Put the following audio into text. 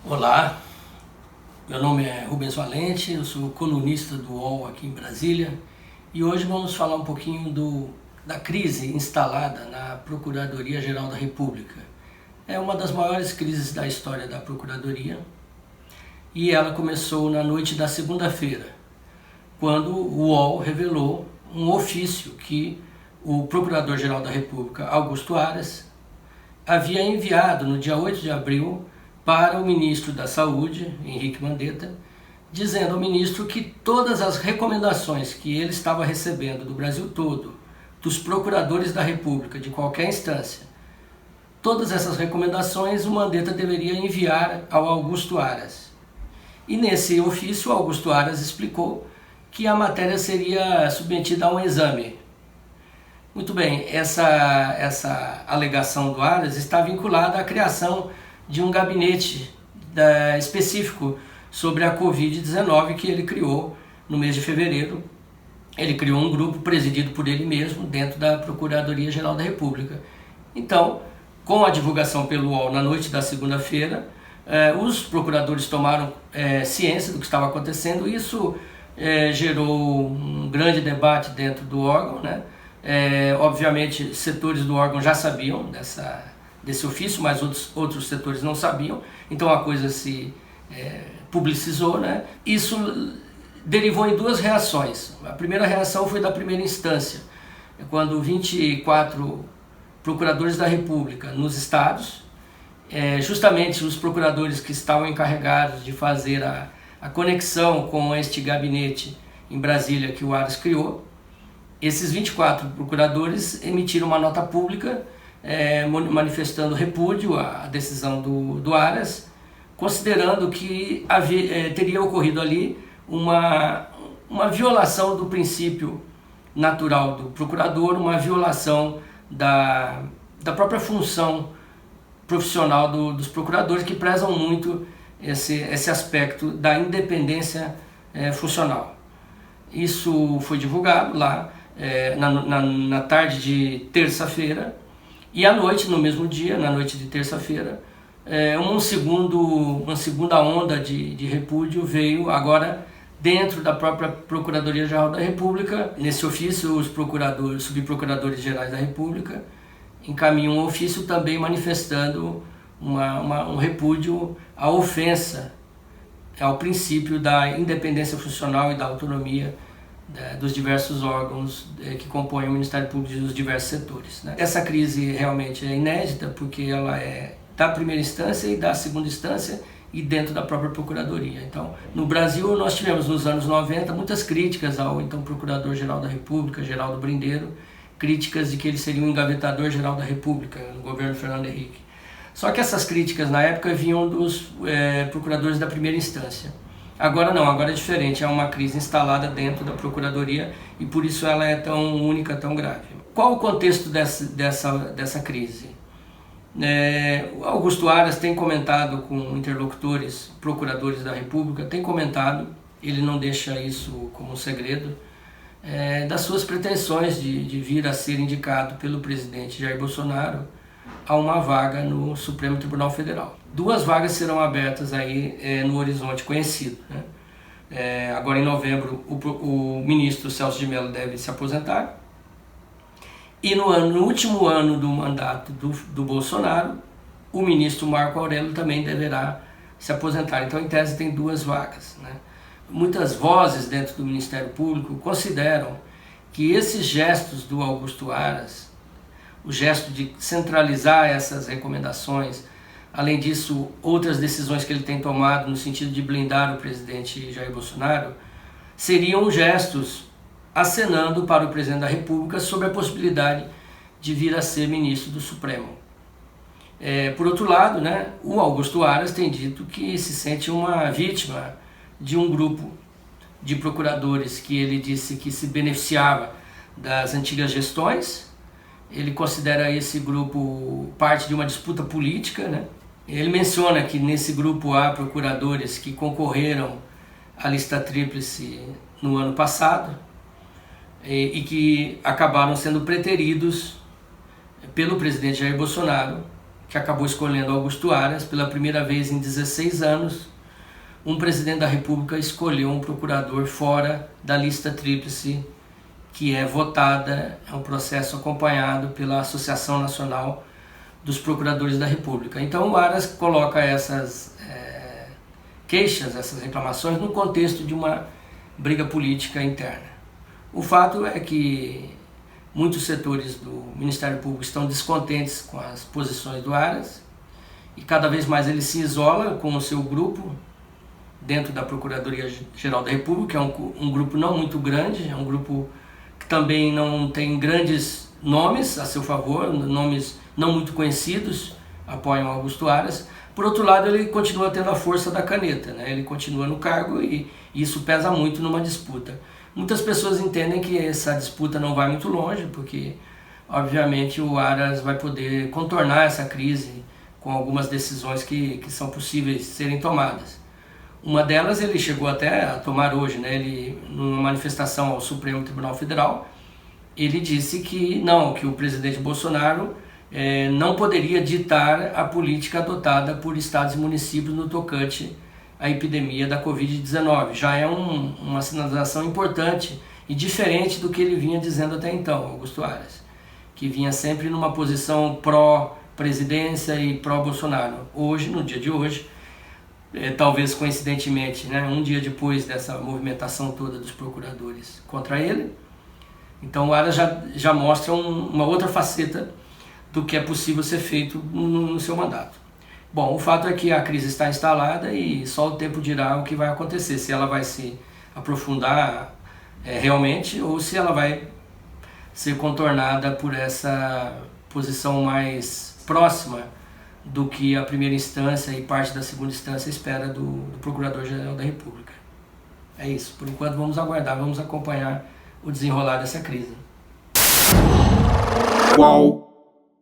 Olá, meu nome é Rubens Valente, eu sou colunista do UOL aqui em Brasília e hoje vamos falar um pouquinho da crise instalada na Procuradoria-Geral da República. É uma das maiores crises da história da Procuradoria e ela começou na noite da segunda-feira, quando o UOL revelou um ofício que o Procurador-Geral da República, Augusto Aras, havia enviado no dia 8 de abril para o ministro da Saúde, Henrique Mandetta, dizendo ao ministro que todas as recomendações que ele estava recebendo do Brasil todo, dos procuradores da República, de qualquer instância, todas essas recomendações o Mandetta deveria enviar ao Augusto Aras. E nesse ofício, o Augusto Aras explicou que a matéria seria submetida a um exame. Muito bem, essa alegação do Aras está vinculada à criação de um gabinete específico sobre a Covid-19 que ele criou no mês de fevereiro. Ele criou um grupo presidido por ele mesmo dentro da Procuradoria-Geral da República. Então, com a divulgação pelo UOL na noite da segunda-feira, os procuradores tomaram ciência do que estava acontecendo. Isso gerou um grande debate dentro do órgão, né? Obviamente, setores do órgão já sabiam desse ofício, mas outros setores não sabiam, então a coisa se publicizou, né? Isso derivou em duas reações. A primeira reação foi da primeira instância, quando 24 procuradores da República nos estados, justamente os procuradores que estavam encarregados de fazer a conexão com este gabinete em Brasília que o Aras criou, esses 24 procuradores emitiram uma nota pública manifestando repúdio à decisão do Aras, considerando que teria ocorrido ali uma violação do princípio natural do procurador, uma violação da própria função profissional dos procuradores, que prezam muito esse aspecto da independência funcional. Isso foi divulgado lá na tarde de terça-feira, e à noite, no mesmo dia, na noite de terça-feira, uma segunda onda de repúdio veio agora dentro da própria Procuradoria-Geral da República. Nesse ofício, os subprocuradores gerais da República encaminham um ofício também manifestando um repúdio à ofensa ao princípio da independência funcional e da autonomia dos diversos órgãos que compõem o Ministério Público e dos diversos setores, né? Essa crise realmente é inédita, porque ela é da primeira instância e da segunda instância e dentro da própria Procuradoria. Então, no Brasil, nós tivemos nos anos 90 muitas críticas ao então Procurador-Geral da República, Geraldo Brindeiro, críticas de que ele seria um engavetador-geral da República no governo Fernando Henrique. Só que essas críticas na época vinham dos procuradores da primeira instância. Agora não, agora é diferente, é uma crise instalada dentro da Procuradoria e por isso ela é tão única, tão grave. Qual o contexto dessa crise? Augusto Aras tem comentado com interlocutores, procuradores da República, tem comentado, ele não deixa isso como um segredo, das suas pretensões de vir a ser indicado pelo presidente Jair Bolsonaro a uma vaga no Supremo Tribunal Federal. 2 vagas serão abertas aí no horizonte conhecido, né? Agora em novembro o ministro Celso de Mello deve se aposentar e no último ano do mandato do Bolsonaro, o ministro Marco Aurélio também deverá se aposentar. Então, em tese, tem 2 vagas, né? Muitas vozes dentro do Ministério Público consideram que esses gestos do Augusto Aras, o gesto de centralizar essas recomendações, além disso, outras decisões que ele tem tomado no sentido de blindar o presidente Jair Bolsonaro, seriam gestos acenando para o presidente da República sobre a possibilidade de vir a ser ministro do Supremo. Por outro lado, né, o Augusto Aras tem dito que se sente uma vítima de um grupo de procuradores que ele disse que se beneficiava das antigas gestões. Ele considera esse grupo parte de uma disputa política, né? Ele menciona que nesse grupo há procuradores que concorreram à lista tríplice no ano passado e que acabaram sendo preteridos pelo presidente Jair Bolsonaro que acabou escolhendo Augusto Aras. Pela primeira vez em 16 anos, um presidente da República escolheu um procurador fora da lista tríplice, que é votada, é um processo acompanhado pela Associação Nacional dos Procuradores da República. Então o Aras coloca essas queixas, essas reclamações, no contexto de uma briga política interna. O fato é que muitos setores do Ministério Público estão descontentes com as posições do Aras e cada vez mais ele se isola com o seu grupo dentro da Procuradoria-Geral da República, que é um grupo não muito grande, é um grupo que também não tem grandes nomes a seu favor, nomes não muito conhecidos apoiam Augusto Aras. Por outro lado, ele continua tendo a força da caneta, né? Ele continua no cargo e isso pesa muito numa disputa. Muitas pessoas entendem que essa disputa não vai muito longe, porque obviamente o Aras vai poder contornar essa crise com algumas decisões que são possíveis serem tomadas. Uma delas ele chegou até a tomar hoje, né? Ele, numa manifestação ao Supremo Tribunal Federal, ele disse que não, que o presidente Bolsonaro não poderia ditar a política adotada por estados e municípios no tocante à epidemia da Covid-19. Já é uma sinalização importante e diferente do que ele vinha dizendo até então, Augusto Aras, que vinha sempre numa posição pró-presidência e pró-Bolsonaro. Hoje, no dia de hoje, talvez coincidentemente, né, um dia depois dessa movimentação toda dos procuradores contra ele, então o Aras já mostra uma outra faceta do que é possível ser feito no seu mandato. Bom, o fato é que a crise está instalada e só o tempo dirá o que vai acontecer, se ela vai se aprofundar realmente ou se ela vai ser contornada por essa posição mais próxima do que a primeira instância e parte da segunda instância espera do Procurador-Geral da República. É isso, por enquanto vamos aguardar, vamos acompanhar o desenrolar dessa crise. Uau!